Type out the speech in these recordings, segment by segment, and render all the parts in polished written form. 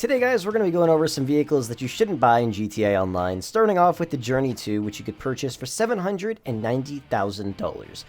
Today guys, we're going to be going over some vehicles that you shouldn't buy in GTA Online, starting off with the Journey 2, which you could purchase for $790,000.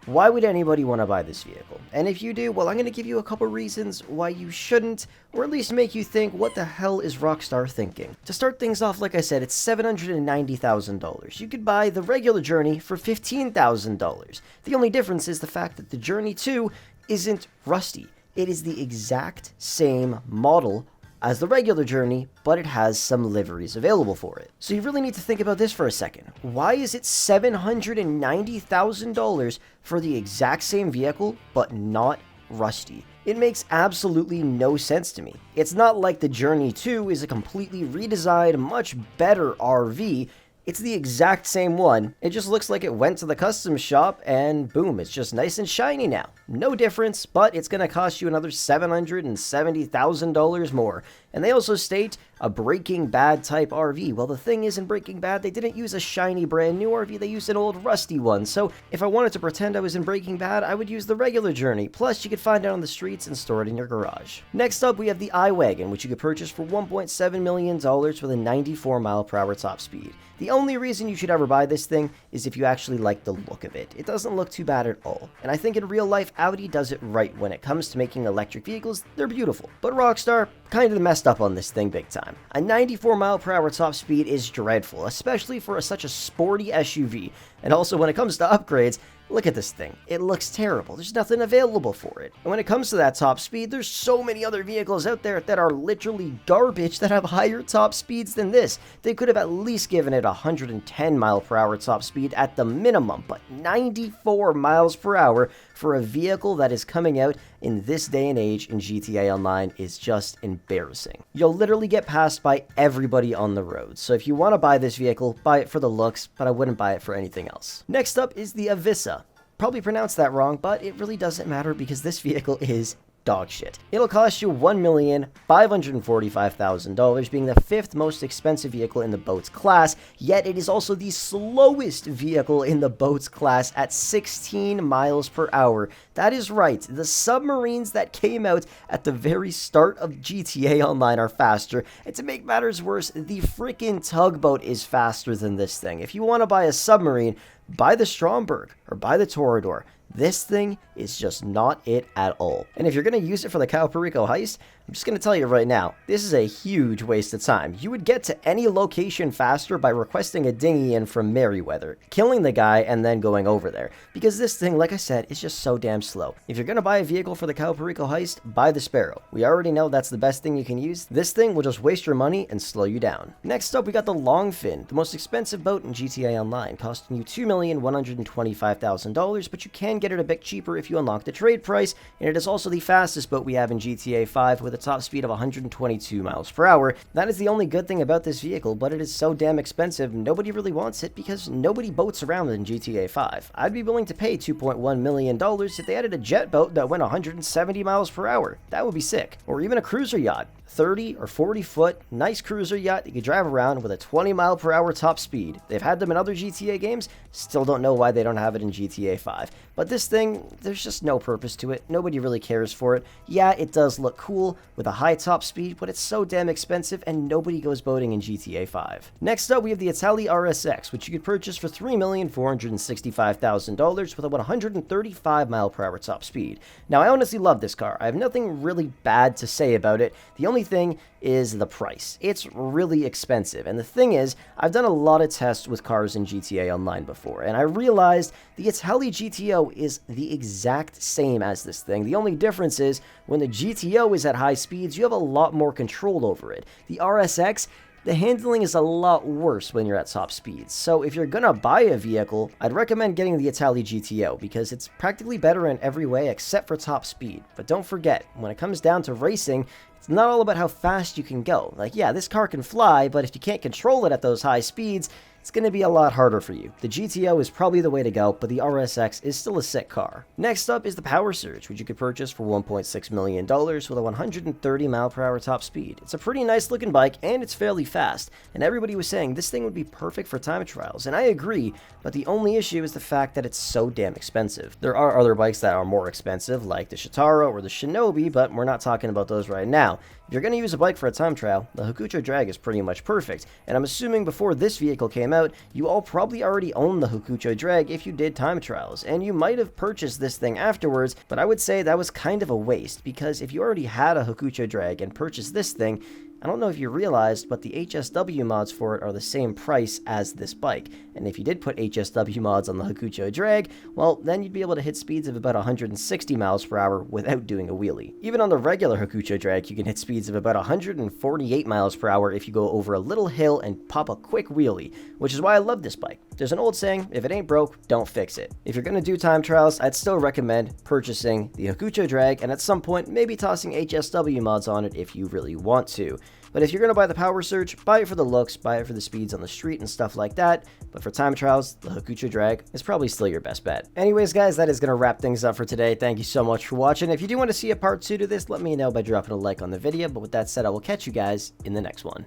Why would anybody want to buy this vehicle? And if you do, well, I'm going to give you a couple reasons why you shouldn't, or at least make you think, what the hell is Rockstar thinking? To start things off, like I said, it's $790,000. You could buy the regular Journey for $15,000. The only difference is the fact that the Journey 2 isn't rusty. It is the exact same model as the regular Journey, but it has some liveries available for it. So you really need to think about this for a second. Why is it $790,000 for the exact same vehicle, but not rusty? It makes absolutely no sense to me. It's not like the Journey 2 is a completely redesigned, much better RV. It's the exact same one. It just looks like it went to the custom shop and boom, it's just nice and shiny now. No difference, but it's going to cost you another $770,000 more. And they also state a Breaking Bad type RV. Well, the thing is, in Breaking Bad, they didn't use a shiny brand new RV, they used an old rusty one. So if I wanted to pretend I was in Breaking Bad, I would use the regular Journey. Plus, you could find it on the streets and store it in your garage. Next up, we have the iWagon, which you could purchase for $1.7 million with a 94 mile per hour top speed. The only reason you should ever buy this thing is if you actually like the look of it. It doesn't look too bad at all. And I think in real life, Audi does it right when it comes to making electric vehicles. They're beautiful. But Rockstar kind of messed up on this thing big time. A 94 mile per hour top speed is dreadful, especially for such a sporty SUV. And also when it comes to upgrades, look at this thing. It looks terrible. There's nothing available for it. And when it comes to that top speed, there's so many other vehicles out there that are literally garbage that have higher top speeds than this. They could have at least given it 110 mile per hour top speed at the minimum, but 94 miles per hour for a vehicle that is coming out in this day and age in GTA Online is just embarrassing. You'll literally get passed by everybody on the road. So if you want to buy this vehicle, buy it for the looks, but I wouldn't buy it for anything else. Next up is the Avisa. Probably pronounced that wrong, but it really doesn't matter because this vehicle is dog shit. It'll cost you $1,545,000, being the fifth most expensive vehicle in the boats class, yet it is also the slowest vehicle in the boats class at 16 miles per hour. That is right, the submarines that came out at the very start of GTA Online are faster, and to make matters worse, the freaking tugboat is faster than this thing. If you want to buy a submarine, buy the Stromberg or buy the Toreador. This thing is just not it at all. And if you're going to use it for the Calperico heist, I'm just going to tell you right now, this is a huge waste of time. You would get to any location faster by requesting a dinghy in from Merryweather, killing the guy, and then going over there. Because this thing, like I said, is just so damn slow. If you're going to buy a vehicle for the Calperico heist, buy the Sparrow. We already know that's the best thing you can use. This thing will just waste your money and slow you down. Next up, we got the Longfin, the most expensive boat in GTA Online, costing you $2,125,000, but you can get it a bit cheaper if you unlock the trade price, and it is also the fastest boat we have in GTA 5 with a top speed of 122 miles per hour. That is the only good thing about this vehicle, but it is so damn expensive, nobody really wants it because nobody boats around in GTA 5. I'd be willing to pay $2.1 million if they added a jet boat that went 170 miles per hour. That would be sick. Or even a cruiser yacht. 30 or 40 foot, nice cruiser yacht you can drive around with a 20 mile per hour top speed. They've had them in other GTA games, still don't know why they don't have it in GTA 5. But this thing, there's just no purpose to it, nobody really cares for it. Yeah, it does look cool with a high top speed, but it's so damn expensive and nobody goes boating in GTA 5. Next up, we have the Itali RSX, which you could purchase for $3,465,000 with a 135 mile per hour top speed. Now, I honestly love this car. I have nothing really bad to say about it. The only thing is the price. It's really expensive, and the thing is, I've done a lot of tests with cars in GTA Online before, and I realized the Itali GTO is the exact same as this thing. The only difference is, when the GTO is at high speeds, you have a lot more control over it. The RSX, the handling is a lot worse when you're at top speeds. So if you're gonna buy a vehicle, I'd recommend getting the Itali GTO because it's practically better in every way except for top speed. But don't forget, when it comes down to racing, it's not all about how fast you can go. Like, yeah, this car can fly, but if you can't control it at those high speeds, it's going to be a lot harder for you. The GTO is probably the way to go, but the RSX is still a sick car. Next up is the Power Surge, which you could purchase for $1.6 million with a 130 mile/hour top speed. It's a pretty nice looking bike, and it's fairly fast, and everybody was saying this thing would be perfect for time trials, and I agree, but the only issue is the fact that it's so damn expensive. There are other bikes that are more expensive, like the Shitaro or the Shinobi, but we're not talking about those right now. If you're going to use a bike for a time trial, the Hakucho Drag is pretty much perfect, and I'm assuming before this vehicle came out, you all probably already owned the Hakucho Drag if you did time trials, and you might have purchased this thing afterwards, but I would say that was kind of a waste, because if you already had a Hakucho Drag and purchased this thing, I don't know if you realized, but the HSW mods for it are the same price as this bike, and if you did put HSW mods on the Hakucho Drag, well, then you'd be able to hit speeds of about 160 miles per hour without doing a wheelie. Even on the regular Hakucho Drag, you can hit speeds of about 148 miles per hour if you go over a little hill and pop a quick wheelie, which is why I love this bike. There's an old saying, if it ain't broke, don't fix it. If you're going to do time trials, I'd still recommend purchasing the Hakucho Drag, and at some point, maybe tossing HSW mods on it if you really want to. But if you're going to buy the Power Surge, buy it for the looks, buy it for the speeds on the street and stuff like that. But for time trials, the Hakucho Drag is probably still your best bet. Anyways, guys, that is going to wrap things up for today. Thank you so much for watching. If you do want to see a part 2 to this, let me know by dropping a like on the video. But with that said, I will catch you guys in the next one.